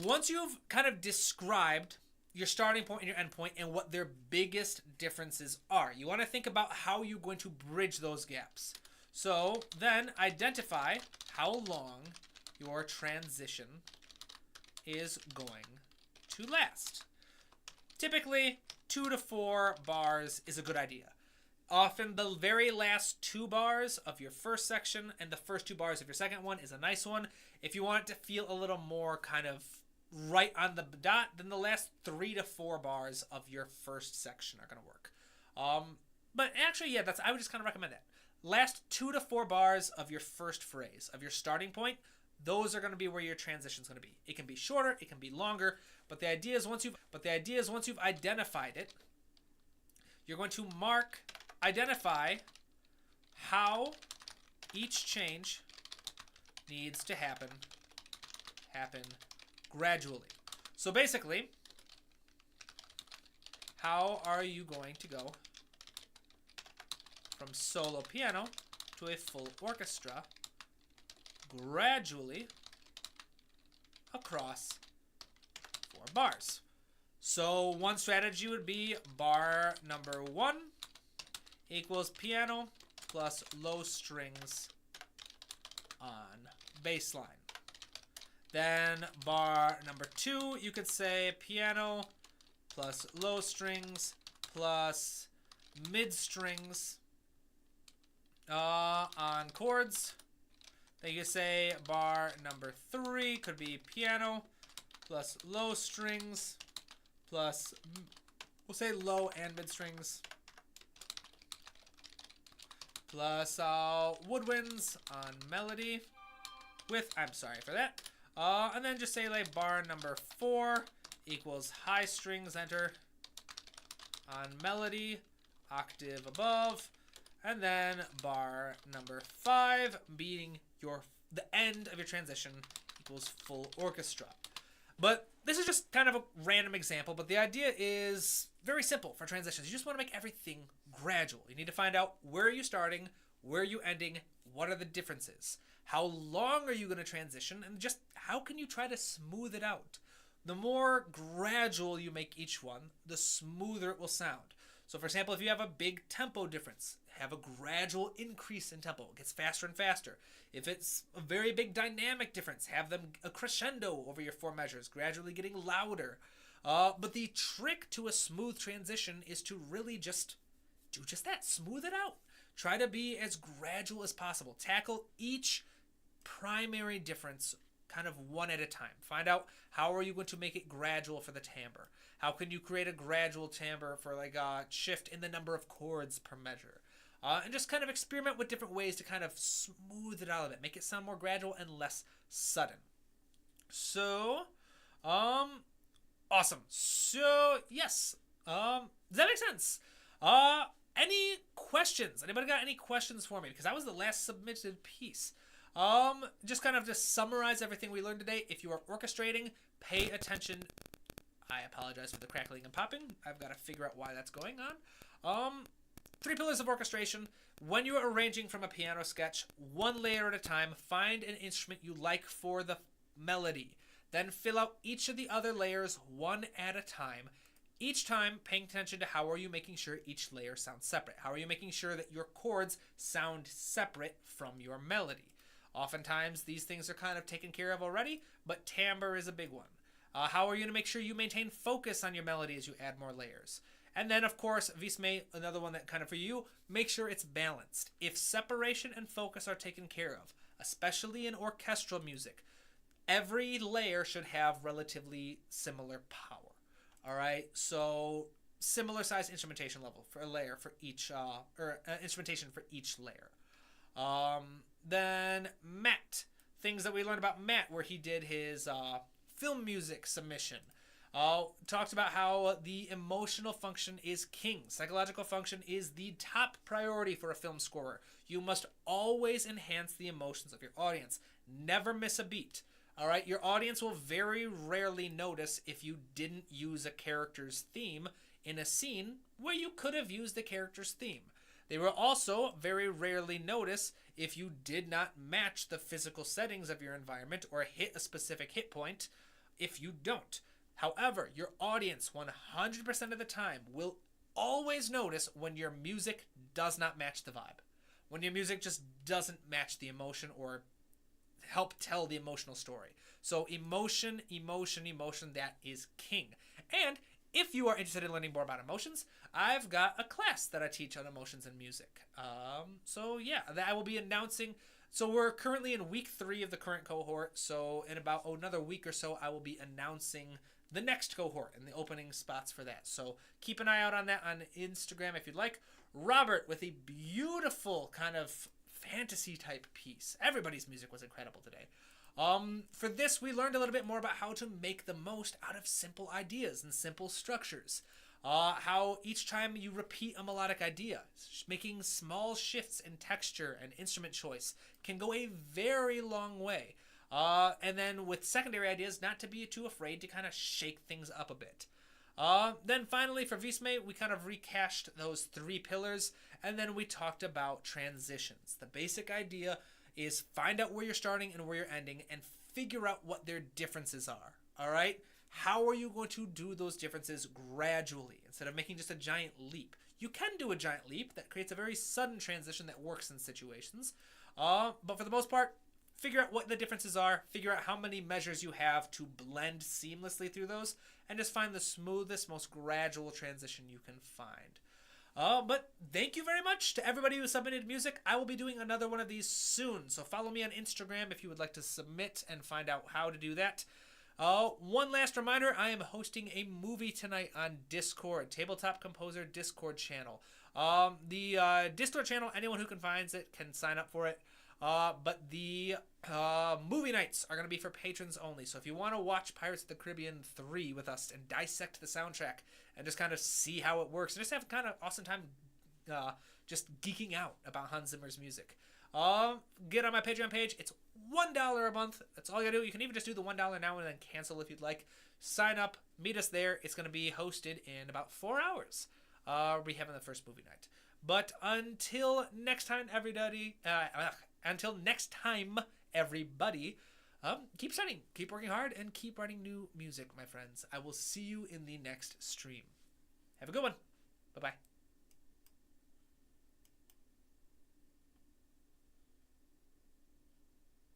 once you've kind of described your starting point and your end point and what their biggest differences are, you want to think about how you're going to bridge those gaps. So then identify how long your transition is going to last. Typically, 2 to 4 bars is a good idea. Often the very last 2 bars of your first section and the first 2 bars of your second one is a nice one. If you want it to feel a little more kind of right on the dot, then the last 3 to 4 bars of your first section are going to work. But actually, yeah, I would just kind of recommend that. Last 2 to 4 bars of your first phrase, of your starting point, those are going to be where your transition is going to be. It can be shorter, it can be longer, but the idea is once you've identified it, you're going to identify how each change needs to happen gradually. So basically, how are you going to go from solo piano to a full orchestra gradually across 4 bars? So one strategy would be bar number 1 equals piano plus low strings on bass line. Then bar number 2, you could say piano plus low strings plus mid strings on chords. Then you could say bar number 3 could be piano plus low strings plus, we'll say low and mid strings, plus woodwinds on melody with, I'm sorry for that, and then just say like bar number 4 equals high strings enter on melody, octave above, and then bar number 5 beating the end of your transition equals full orchestra. But this is just kind of a random example, but the idea is very simple for transitions. You just want to make everything gradual. You need to find out where are you starting, where are you ending, what are the differences, how long are you going to transition, and just how can you try to smooth it out. The more gradual you make each one, the smoother it will sound. So for example, if you have a big tempo difference, have a gradual increase in tempo. It gets faster and faster. If it's a very big dynamic difference, have them a crescendo over your 4 measures, gradually getting louder. But the trick to a smooth transition is to really just do just that. Smooth it out. Try to be as gradual as possible. Tackle each primary difference kind of one at a time. Find out how are you going to make it gradual for the timbre. How can you create a gradual timbre for like a shift in the number of chords per measure? And just kind of experiment with different ways to kind of smooth it out of it. Make it sound more gradual and less sudden. So, awesome. So, yes. Does that make sense? Any questions? Anybody got any questions for me? Because that was the last submitted piece. Just kind of to summarize everything we learned today. If you are orchestrating, pay attention. I apologize for the crackling and popping. I've got to figure out why that's going on. 3 pillars of orchestration. When you are arranging from a piano sketch, 1 layer at a time, find an instrument you like for the melody. Then fill out each of the other layers 1 at a time. Each time, paying attention to how are you making sure each layer sounds separate. How are you making sure that your chords sound separate from your melody? Oftentimes, these things are kind of taken care of already, but timbre is a big one. How are you going to make sure you maintain focus on your melody as you add more layers? And then, of course, Visme, another one that kind of for you, make sure it's balanced. If separation and focus are taken care of, especially in orchestral music, every layer should have relatively similar power. All right, so similar size instrumentation level for a layer for each, instrumentation for each layer. Then Matt, things that we learned about Matt, where he did his film music submission. Talked about how the emotional function is king. Psychological function is the top priority for a film scorer. You must always enhance the emotions of your audience. Never miss a beat. All right, your audience will very rarely notice if you didn't use a character's theme in a scene where you could have used the character's theme. They will also very rarely notice if you did not match the physical settings of your environment or hit a specific hit point if you don't. However, your audience 100% of the time will always notice when your music does not match the vibe. When your music just doesn't match the emotion or help tell the emotional story. So emotion, that is king. And if you are interested in learning more about emotions, I've got a class that I teach on emotions and music. So yeah, that I will be announcing. So we're currently in week 3 of the current cohort. So in about another week or so, I will be announcing the next cohort and the opening spots for that. So keep an eye out on that on Instagram if you'd like. Robert with a beautiful kind of fantasy type piece. Everybody's music was incredible today. For this, we learned a little bit more about how to make the most out of simple ideas and simple structures. How each time you repeat a melodic idea, making small shifts in texture and instrument choice can go a very long way. And then with secondary ideas, not to be too afraid to kind of shake things up a bit. Then finally for Visme, we kind of recached those 3 pillars, and then we talked about transitions. The basic idea is find out where you're starting and where you're ending and figure out what their differences are. All right? How are you going to do those differences gradually instead of making just a giant leap? You can do a giant leap that creates a very sudden transition that works in situations. But for the most part, figure out what the differences are, figure out how many measures you have to blend seamlessly through those, and just find the smoothest, most gradual transition you can find. But thank you very much to everybody who submitted music. I will be doing another one of these soon, so follow me on Instagram if you would like to submit and find out how to do that. One last reminder, I am hosting a movie tonight on Discord, Tabletop Composer Discord channel. The Discord channel, anyone who can find it can sign up for it. But the movie nights are going to be for patrons only. So if you want to watch Pirates of the Caribbean 3 with us and dissect the soundtrack and just kind of see how it works and just have kind of awesome time just geeking out about Hans Zimmer's music, get on my Patreon page. It's $1 a month. That's all you gotta do. You can even just do the $1 now and then cancel if you'd like. Sign up. Meet us there. It's going to be hosted in about 4 hours. We'll be having the first movie night. But until next time, everybody... keep studying, keep working hard, and keep writing new music, my friends. I will see you in the next stream. Have a good one. Bye-bye.